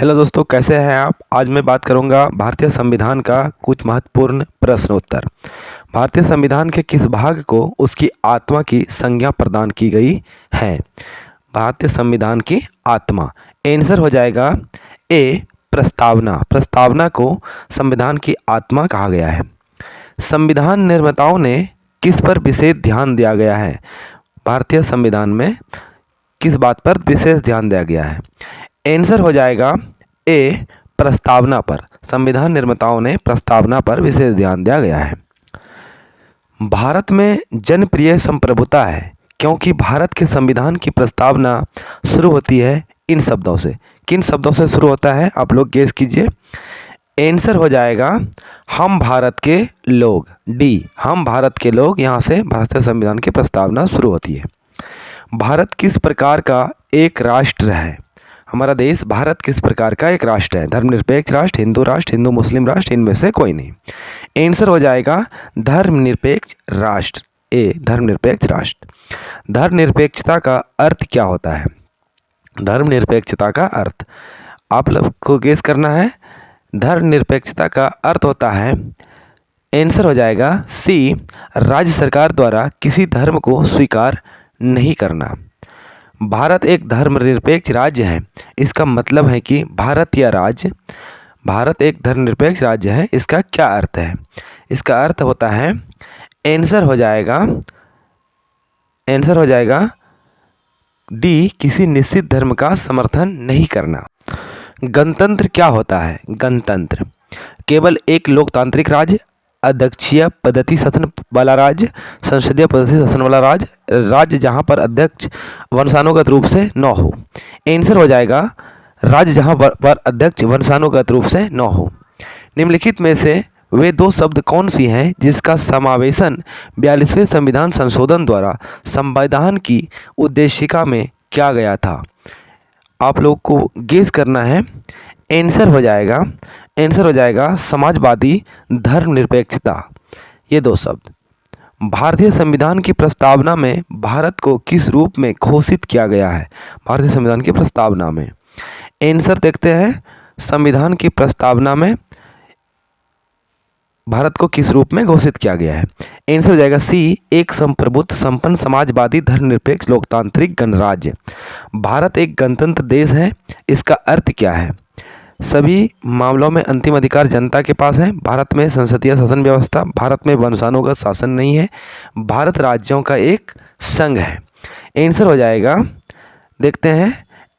Hello दोस्तों, कैसे हैं आप। आज मैं बात करूंगा भारतीय संविधान का कुछ महत्वपूर्ण प्रश्न उत्तर। भारतीय संविधान के किस भाग को उसकी आत्मा की संज्ञा प्रदान की गई है। भारतीय संविधान की आत्मा आंसर हो जाएगा ए प्रस्तावना। प्रस्तावना को संविधान की आत्मा कहा गया है। संविधान निर्माताओं ने किस पर विशेष ध्यान दिया गया है। भारतीय संविधान में किस बात पर विशेष ध्यान दिया गया है। आंसर हो जाएगा ए प्रस्तावना पर। संविधान निर्माताओं ने प्रस्तावना पर विशेष ध्यान दिया गया है। भारत में जनप्रिय संप्रभुता है क्योंकि भारत के संविधान की प्रस्तावना शुरू होती है इन शब्दों से। किन शब्दों से शुरू होता है, आप लोग गेस कीजिए। आंसर हो जाएगा हम भारत के लोग, डी हम भारत के लोग। यहाँ से भारतीय संविधान की प्रस्तावना शुरू होती है। भारत किस प्रकार का एक राष्ट्र है। हमारा देश भारत किस प्रकार का एक राष्ट्र है। धर्मनिरपेक्ष राष्ट्र, हिंदू मुस्लिम राष्ट्र, इनमें से कोई नहीं। आंसर हो जाएगा धर्मनिरपेक्ष राष्ट्र, ए धर्मनिरपेक्ष राष्ट्र। धर्मनिरपेक्षता का अर्थ क्या होता है। धर्मनिरपेक्षता का अर्थ आप लोग को गेस करना है। धर्मनिरपेक्षता का अर्थ होता है, आंसर हो जाएगा सी राज्य सरकार द्वारा किसी धर्म को स्वीकार नहीं करना। भारत एक धर्मनिरपेक्ष राज्य है। इसका मतलब है कि भारत एक धर्मनिरपेक्ष राज्य है। इसका क्या अर्थ है। इसका अर्थ होता है, आंसर हो जाएगा डी किसी निश्चित धर्म का समर्थन नहीं करना। गणतंत्र क्या होता है। गणतंत्र केवल एक लोकतांत्रिक राज्य, अध्यक्षीय पद्धति शासन वाला राज्य, संसदीय पद्धति शासन वाला राज्य जहां पर अध्यक्ष वंशानुगत रूप से न हो। आंसर हो जाएगा राज्य जहां पर अध्यक्ष वंशानुगत रूप से न हो। निम्नलिखित में से वे दो शब्द कौन सी हैं जिसका समावेशन 42वें संविधान संशोधन द्वारा संविधान की उद्देशिका में किया गया था। आप लोग को गेस करना है। आंसर हो जाएगा समाजवादी धर्मनिरपेक्षता। ये दो शब्द। भारतीय संविधान की प्रस्तावना में भारत को किस रूप में घोषित किया गया है। भारतीय संविधान की प्रस्तावना में आंसर देखते हैं। संविधान की प्रस्तावना में भारत को किस रूप में घोषित किया गया है। आंसर हो जाएगा सी एक संप्रभुत्व संपन्न समाजवादी धर्मनिरपेक्ष लोकतांत्रिक गणराज्य। भारत एक गणतंत्र देश है। इसका अर्थ क्या है। सभी मामलों में अंतिम अधिकार जनता के पास है। भारत में संसदीय शासन व्यवस्था, भारत में वंशानुगत शासन नहीं है। भारत राज्यों का एक संघ है। आंसर हो जाएगा, देखते हैं,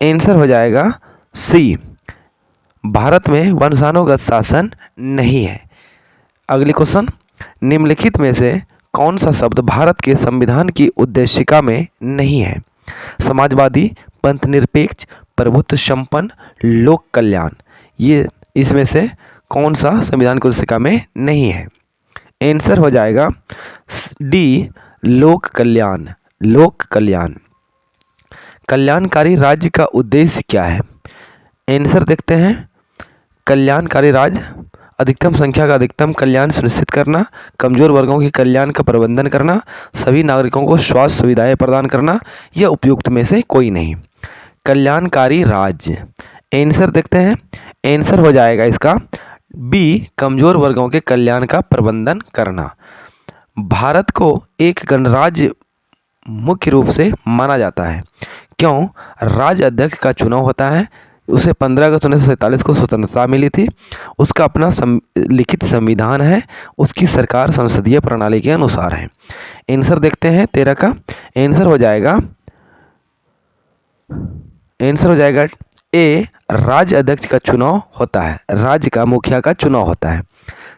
आंसर हो जाएगा सी भारत में वंशानुगत शासन नहीं है। अगली क्वेश्चन, निम्नलिखित में से कौन सा शब्द भारत के संविधान की उद्देशिका में नहीं है। समाजवादी, पंथनिरपेक्ष, प्रभुत्व संपन्न, लोक कल्याण। ये इसमें से कौन सा संविधान की उद्देशिका में नहीं है। आंसर हो जाएगा डी लोक कल्याण। लोक कल्याण। कल्याणकारी राज्य का उद्देश्य क्या है। आंसर देखते हैं। कल्याणकारी राज्य अधिकतम संख्या का अधिकतम कल्याण सुनिश्चित करना, कमजोर वर्गों के कल्याण का प्रबंधन करना, सभी नागरिकों को स्वास्थ्य सुविधाएं प्रदान करना। यह उपयुक्त में से कोई नहीं। कल्याणकारी राज्य। आंसर देखते हैं। आंसर हो जाएगा इसका बी कमजोर वर्गों के कल्याण का प्रबंधन करना। भारत को एक गणराज्य मुख्य रूप से माना जाता है। क्यों। राज्य अध्यक्ष का चुनाव होता है। उसे 15 अगस्त 1947 को स्वतंत्रता मिली थी। उसका अपना लिखित संविधान है। उसकी सरकार संसदीय प्रणाली के अनुसार है। आंसर देखते हैं 13 का। आंसर हो जाएगा ए राज्य अध्यक्ष का चुनाव होता है। राज्य का मुखिया का चुनाव होता है।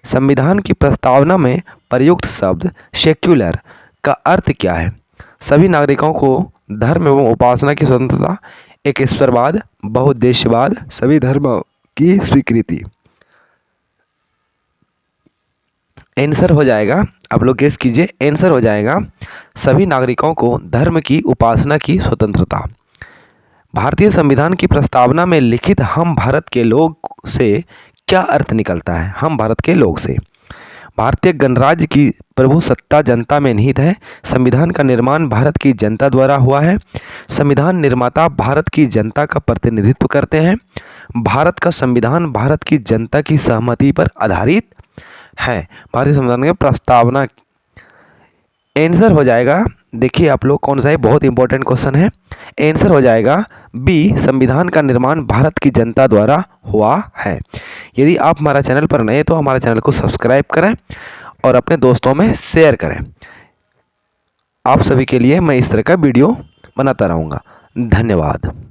संविधान की प्रस्तावना में प्रयुक्त शब्द सेक्युलर का अर्थ क्या है। सभी नागरिकों को धर्म एवं उपासना की स्वतंत्रता, एक ईश्वरवाद, बहुउद्देश्यवाद, सभी धर्मों की स्वीकृति। आंसर हो जाएगा, आप लोग गेस कीजिए। आंसर हो जाएगा सभी नागरिकों को धर्म की उपासना की स्वतंत्रता। भारतीय संविधान की प्रस्तावना में लिखित हम भारत के लोग से क्या अर्थ निकलता है। हम भारत के लोग से भारतीय गणराज्य की प्रभु सत्ता जनता में निहित है। संविधान का निर्माण भारत की जनता द्वारा हुआ है। संविधान निर्माता भारत की जनता का प्रतिनिधित्व करते हैं। भारत का संविधान भारत की जनता की सहमति पर आधारित है। भारतीय संविधान की प्रस्तावना आंसर हो जाएगा, देखिए आप लोग कौन सा है, बहुत इंपॉर्टेंट क्वेश्चन है। आंसर हो जाएगा बी, संविधान का निर्माण भारत की जनता द्वारा हुआ है। यदि आप हमारा चैनल पर नए तो हमारे चैनल को सब्सक्राइब करें और अपने दोस्तों में शेयर करें। आप सभी के लिए मैं इस तरह का वीडियो बनाता रहूँगा। धन्यवाद।